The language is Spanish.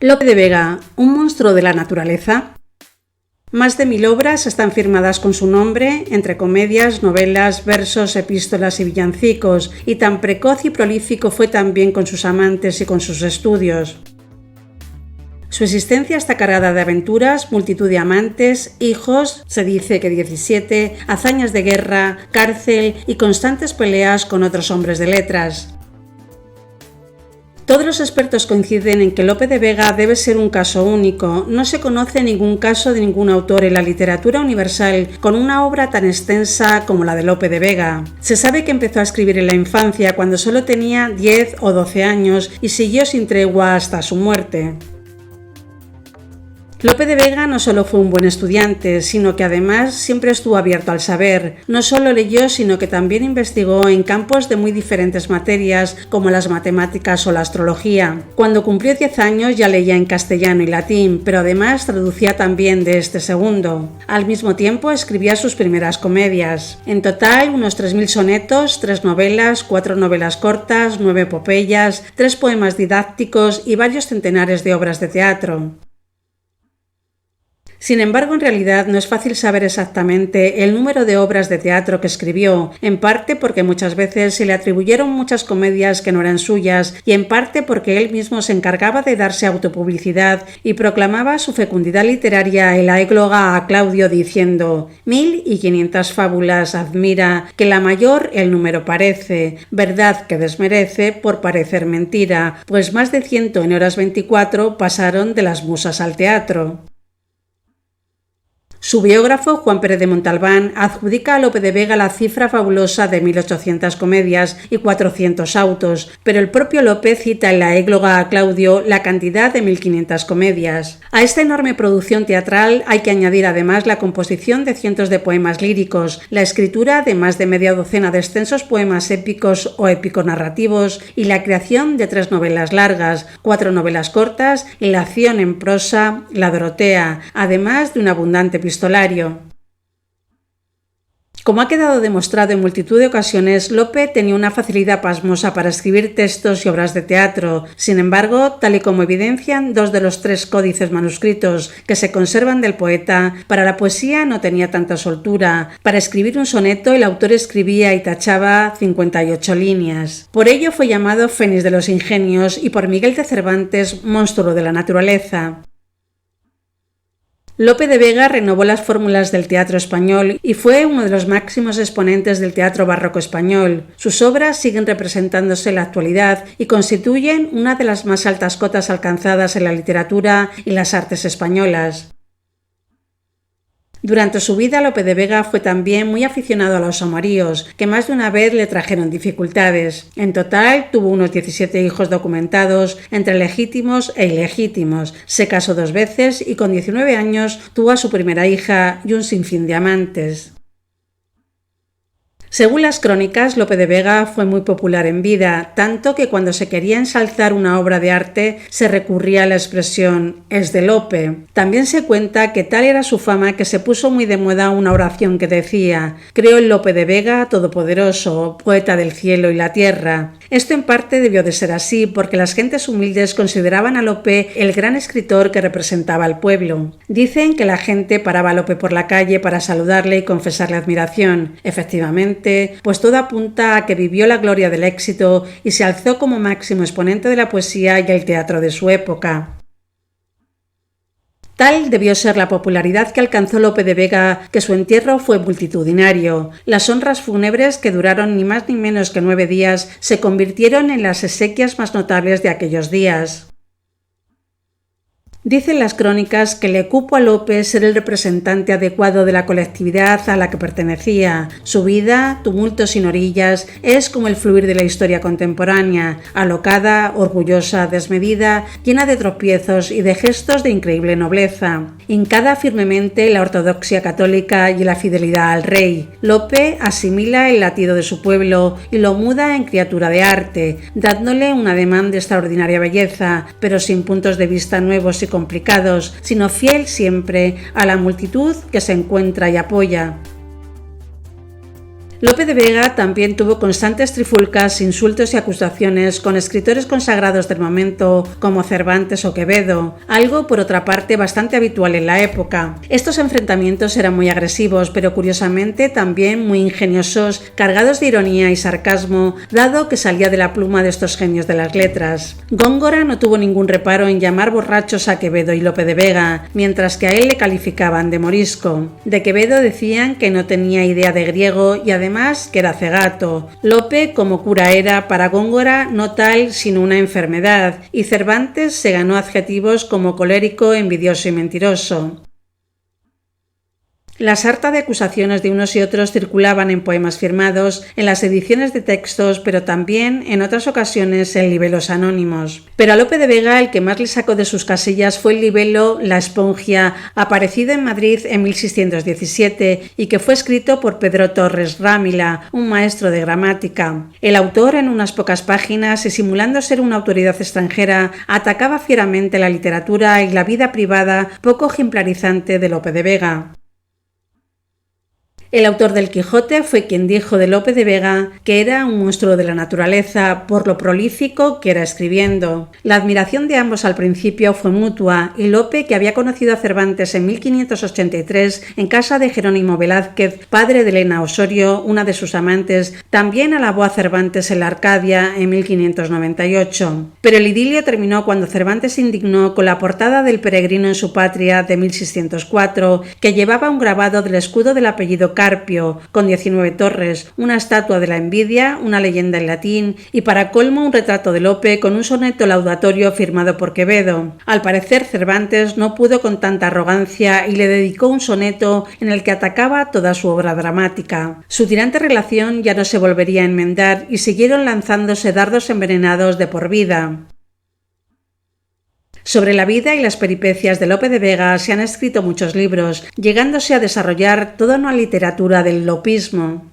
Lope de Vega, un monstruo de la naturaleza. Más de 1000 obras están firmadas con su nombre, entre comedias, novelas, versos, epístolas y villancicos, y tan precoz y prolífico fue también con sus amantes y con sus estudios. Su existencia está cargada de aventuras, multitud de amantes, hijos, se dice que 17, hazañas de guerra, cárcel y constantes peleas con otros hombres de letras. Todos los expertos coinciden en que Lope de Vega debe ser un caso único. No se conoce ningún caso de ningún autor en la literatura universal con una obra tan extensa como la de Lope de Vega. Se sabe que empezó a escribir en la infancia cuando solo tenía 10 o 12 años y siguió sin tregua hasta su muerte. Lope de Vega no solo fue un buen estudiante, sino que además siempre estuvo abierto al saber. No solo leyó, sino que también investigó en campos de muy diferentes materias, como las matemáticas o la astrología. Cuando cumplió 10 años ya leía en castellano y latín, pero además traducía también de este segundo. Al mismo tiempo escribía sus primeras comedias. En total, unos 3000 sonetos, 3 novelas, 4 novelas cortas, 9 epopeyas, 3 poemas didácticos y varios centenares de obras de teatro. Sin embargo, en realidad no es fácil saber exactamente el número de obras de teatro que escribió, en parte porque muchas veces se le atribuyeron muchas comedias que no eran suyas y en parte porque él mismo se encargaba de darse autopublicidad y proclamaba su fecundidad literaria en la égloga a Claudio diciendo: 1500 fábulas admira, que la mayor el número parece, verdad que desmerece por parecer mentira, pues más de 100 en horas 24 pasaron de las musas al teatro. Su biógrafo, Juan Pérez de Montalbán, adjudica a Lope de Vega la cifra fabulosa de 1800 comedias y 400 autos, pero el propio Lope cita en la égloga a Claudio la cantidad de 1500 comedias. A esta enorme producción teatral hay que añadir además la composición de cientos de poemas líricos, la escritura de más de media docena de extensos poemas épicos o épico-narrativos y la creación de 3 novelas largas, 4 novelas cortas y la acción en prosa, la Dorotea, además de un abundante epistolario. Como ha quedado demostrado en multitud de ocasiones, Lope tenía una facilidad pasmosa para escribir textos y obras de teatro. Sin embargo, tal y como evidencian 2 de los 3 códices manuscritos que se conservan del poeta, para la poesía no tenía tanta soltura. Para escribir un soneto, el autor escribía y tachaba 58 líneas. Por ello fue llamado Fénix de los ingenios y por Miguel de Cervantes monstruo de la naturaleza. Lope de Vega renovó las fórmulas del teatro español y fue uno de los máximos exponentes del teatro barroco español. Sus obras siguen representándose en la actualidad y constituyen una de las más altas cotas alcanzadas en la literatura y las artes españolas. Durante su vida, Lope de Vega fue también muy aficionado a los amoríos, que más de una vez le trajeron dificultades. En total, tuvo unos 17 hijos documentados, entre legítimos e ilegítimos. Se casó 2 veces y con 19 años tuvo a su primera hija y un sinfín de amantes. Según las crónicas, Lope de Vega fue muy popular en vida, tanto que cuando se quería ensalzar una obra de arte se recurría a la expresión «es de Lope». También se cuenta que tal era su fama que se puso muy de moda una oración que decía «Creo en Lope de Vega, todopoderoso, poeta del cielo y la tierra». Esto en parte debió de ser así, porque las gentes humildes consideraban a Lope el gran escritor que representaba al pueblo. Dicen que la gente paraba a Lope por la calle para saludarle y confesarle admiración. Efectivamente, pues todo apunta a que vivió la gloria del éxito y se alzó como máximo exponente de la poesía y el teatro de su época. Tal debió ser la popularidad que alcanzó Lope de Vega que su entierro fue multitudinario. Las honras fúnebres, que duraron ni más ni menos que 9 días, se convirtieron en las exequias más notables de aquellos días. Dicen las crónicas que le cupo a Lope ser el representante adecuado de la colectividad a la que pertenecía. Su vida, tumulto sin orillas, es como el fluir de la historia contemporánea, alocada, orgullosa, desmedida, llena de tropiezos y de gestos de increíble nobleza. Hincada firmemente la ortodoxia católica y la fidelidad al rey, Lope asimila el latido de su pueblo y lo muda en criatura de arte, dándole un ademán de extraordinaria belleza, pero sin puntos de vista nuevos y complicados, sino fiel siempre a la multitud que se encuentra y apoya. Lope de Vega también tuvo constantes trifulcas, insultos y acusaciones con escritores consagrados del momento como Cervantes o Quevedo, algo por otra parte bastante habitual en la época. Estos enfrentamientos eran muy agresivos, pero curiosamente también muy ingeniosos, cargados de ironía y sarcasmo, dado que salía de la pluma de estos genios de las letras. Góngora no tuvo ningún reparo en llamar borrachos a Quevedo y Lope de Vega, mientras que a él le calificaban de morisco. De Quevedo decían que no tenía idea de griego y además que era cegato. Lope, como cura era, para Góngora no tal sino una enfermedad, y Cervantes se ganó adjetivos como colérico, envidioso y mentiroso. La sarta de acusaciones de unos y otros circulaban en poemas firmados, en las ediciones de textos, pero también, en otras ocasiones, en libelos anónimos. Pero a Lope de Vega el que más le sacó de sus casillas fue el libelo La Espongia, aparecido en Madrid en 1617 y que fue escrito por Pedro Torres Rámila, un maestro de gramática. El autor, en unas pocas páginas y simulando ser una autoridad extranjera, atacaba fieramente la literatura y la vida privada poco ejemplarizante de Lope de Vega. El autor del Quijote fue quien dijo de Lope de Vega que era un monstruo de la naturaleza por lo prolífico que era escribiendo. La admiración de ambos al principio fue mutua y Lope, que había conocido a Cervantes en 1583 en casa de Jerónimo Velázquez, padre de Elena Osorio, una de sus amantes, también alabó a Cervantes en la Arcadia en 1598. Pero el idilio terminó cuando Cervantes se indignó con la portada del Peregrino en su patria de 1604, que llevaba un grabado del escudo del apellido Carpio, con 19 torres, una estatua de la envidia, una leyenda en latín y para colmo un retrato de Lope con un soneto laudatorio firmado por Quevedo. Al parecer Cervantes no pudo con tanta arrogancia y le dedicó un soneto en el que atacaba toda su obra dramática. Su tirante relación ya no se volvería a enmendar y siguieron lanzándose dardos envenenados de por vida. Sobre la vida y las peripecias de Lope de Vega se han escrito muchos libros, llegándose a desarrollar toda una literatura del lopismo.